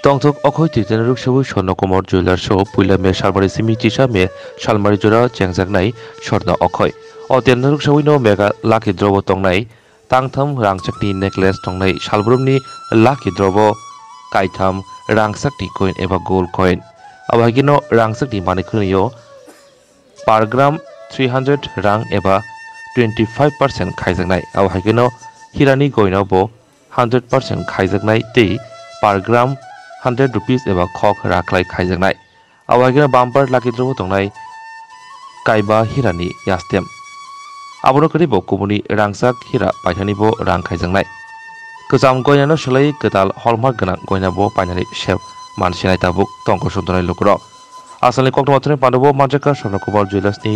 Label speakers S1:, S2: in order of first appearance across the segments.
S1: তংথক অখৈ তিতেনারুক সবুজ স্বর্ণকুমার জুয়েলার সহ পুইলা মে সালমারি সিমি চিসা মে সালমারি জোড়া চেংজাকনাই স্বর্ণ অখৈ অতেনারুক সবুইনো মেগা লাখি দ্রব তংনাই তাংথাম রাংচাকনি নেকলেস তংনাই সালব্রমনি লাখি দ্রব কাইথাম রাংচাकनि कइन एबा गोल्ड कइन अबागिनो रांचाकनि मानिखनियो पार ग्राम 300 रां एबा 25% खाइजाकनाय अबागिनो हिरानि गइनावबो 100% खाइजाकनाय तै पार ग्राम 100 रुपीस एबा खक राख्लाय खाइजाकनाय अबागिनो बाम्पार लाखिद्रबो तंनाय काइबा हिरानि यास्टेम आबोनो करिबो कुमुनि रांचाक हिरा पाइथानिबो रां खाइजाकनाय गोजाम गयनानो सोलाय गोदाल हलमार्क गोनां गयनाबो पाइनानै सेब मानसिनाय ताबुक तंक सुन्दरनाय लुकुर आसामनि कक्टमाथुनि पान्डबो मानजाका स्वर्णकुमार जुवेलार्सनि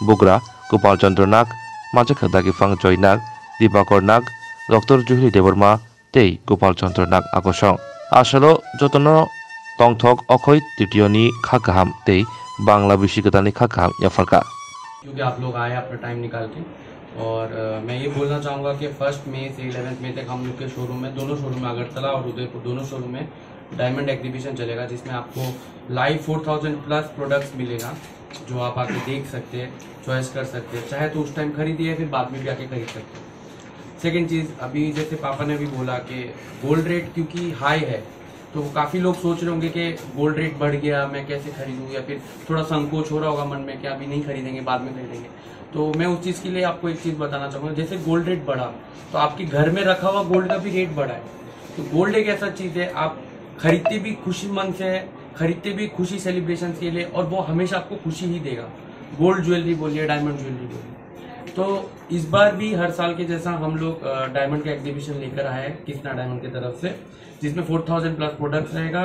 S1: बुग्रा गोपाल चन्द्र नाग मानजाका दागिफां जय नाग दिबाकर नाग डक्टर जुहिली देबर्मा तै गोपाल चन्द्र नाग आकर्षण आसलो जतन तंथक अखय तृतीयनि खागाहाम तै बांग्ला बिसि गोदाननि खागाहाम याफरका
S2: क्योंकि आप लोग आए अपना टाइम निकाल के और मैं ये बोलना चाहूँगा कि 1 मई से 11 मई तक हम लोग के शोरूम में दोनों शोरूम में अगरतला और उदयपुर दोनों शोरूम में डायमंड एग्जीबिशन चलेगा जिसमें आपको लाइव 4000 प्लस प्रोडक्ट्स मिलेगा जो आप आके देख सकते हैं चॉइस कर सकते हैं चाहे तो उस टाइम खरीदिए फिर बाद में भी आके खरीद सकते हैं। सेकेंड चीज़ अभी जैसे पापा ने भी बोला कि गोल्ड रेट क्योंकि हाई है तो काफ़ी लोग सोच रहे होंगे कि गोल्ड रेट बढ़ गया मैं कैसे खरीदूँ या फिर थोड़ा संकोच हो रहा होगा मन में कि अभी नहीं खरीदेंगे बाद में खरीदेंगे। तो मैं उस चीज़ के लिए आपको एक चीज़ बताना चाहूँगा जैसे गोल्ड रेट बढ़ा तो आपके घर में रखा हुआ गोल्ड का भी रेट बढ़ा है। तो गोल्ड एक ऐसा चीज़ है आप खरीदते भी खुशी मन से है खरीदते भी खुशी सेलिब्रेशन के लिए और वो हमेशा आपको खुशी ही देगा। गोल्ड ज्वेलरी बोलिए डायमंड ज्वेलरी बोलिए। तो इस बार भी हर साल के जैसा हम लोग डायमंड का एग्जीबिशन लेकर आए हैं कृष्णा डायमंड की तरफ से जिसमें 4000 प्लस प्रोडक्ट्स रहेगा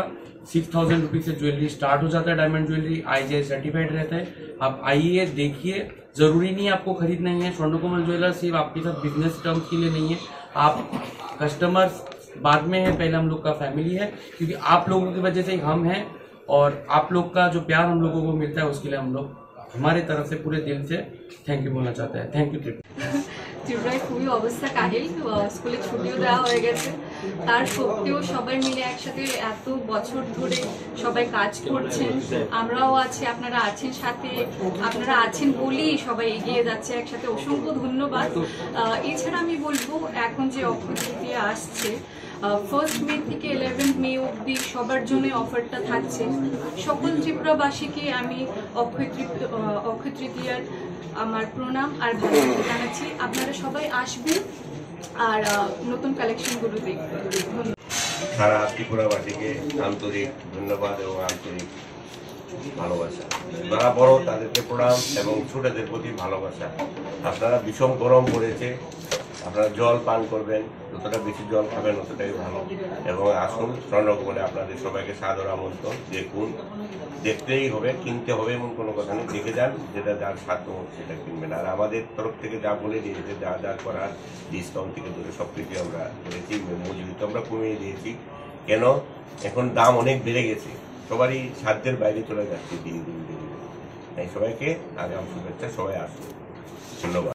S2: 6000 रुपीज से ज्वेलरी स्टार्ट हो जाता है। डायमंड ज्वेलरी IGI सर्टिफाइड रहता है। आप आइए देखिए जरूरी नहीं है आपको खरीदना ही है। स्वर्णकुमार ज्वेलर्स सिर्फ आपके साथ बिजनेस टर्म्स के लिए नहीं है आप कस्टमर्स बाद में है पहले हम लोग का फैमिली है क्योंकि आप लोगों की वजह से हम हैं और आप लोग का जो प्यार हम लोगों को मिलता है उसके लिए हम लोग हमारे तरफ से पूरे दिल से थैंक यू बोलना चाहते हैं। थैंक यू
S3: ত্রিপুরায় খুবই অবস্থা কাহিল স্কুলে ছুটিও দেওয়া হয়ে গেছে তার সত্ত্বেও সবাই মিলে একসাথে এত বছর ধরে সবাই কাজ করছেন আমরাও আছি আপনারা আছেন সাথে আপনারা আছেন বলেই সবাই এগিয়ে যাচ্ছে একসাথে অসংখ্য ধন্যবাদ। এছাড়া আমি বলবো এখন যে অক্ষয় তৃতীয়া আসছে 1 মে থেকে 11 মে অবধি সবার জন্য অফারটা থাকছে। সকল ত্রিপুরাবাসীকে আমি অক্ষয় তৃতীয়ার আমার প্রণাম আর ভালোবাসা জানাচ্ছি। আপনারা সবাই আসবেন আর নতুন কালেকশনগুলো দেখবেন।
S4: সারা ত্রিপুরাবাসীকে আন্তরিক ধন্যবাদ এবং আন্তরিক ভালোবাসা। যারা বড় তাদেরকে প্রণাম এবং ছোটদের প্রতি ভালোবাসা। আপনারা ভীষণ গরম পড়েছে আপনারা জল পান করবেন যতটা বেশি জল খাবেন ততটাই ভালো এবং আসুন স্বর্ণকুমারে আপনাদের সবাইকে সাদর আমন্ত্রণ। দেখুন দেখতেই হবে কিনতে হবে এমন কোনো কথা নেই দেখে যান যেটা যার সাধ্য সেটা কিনবেন। আর আমাদের তরফ থেকে যা বলে দিয়েছে যা যা করার ডিসকাউন্ট থেকে ধরে সব কিছু আমরা করেছি মজুরি তো আমরা কমিয়ে দিয়েছি কেন এখন দাম অনেক বেড়ে গেছে সবারই সাধ্যের বাইরে চলে যাচ্ছে দিন দিন দিন। তাই সবাইকে আগাম শুভেচ্ছা সবাই আসুন ধন্যবাদ।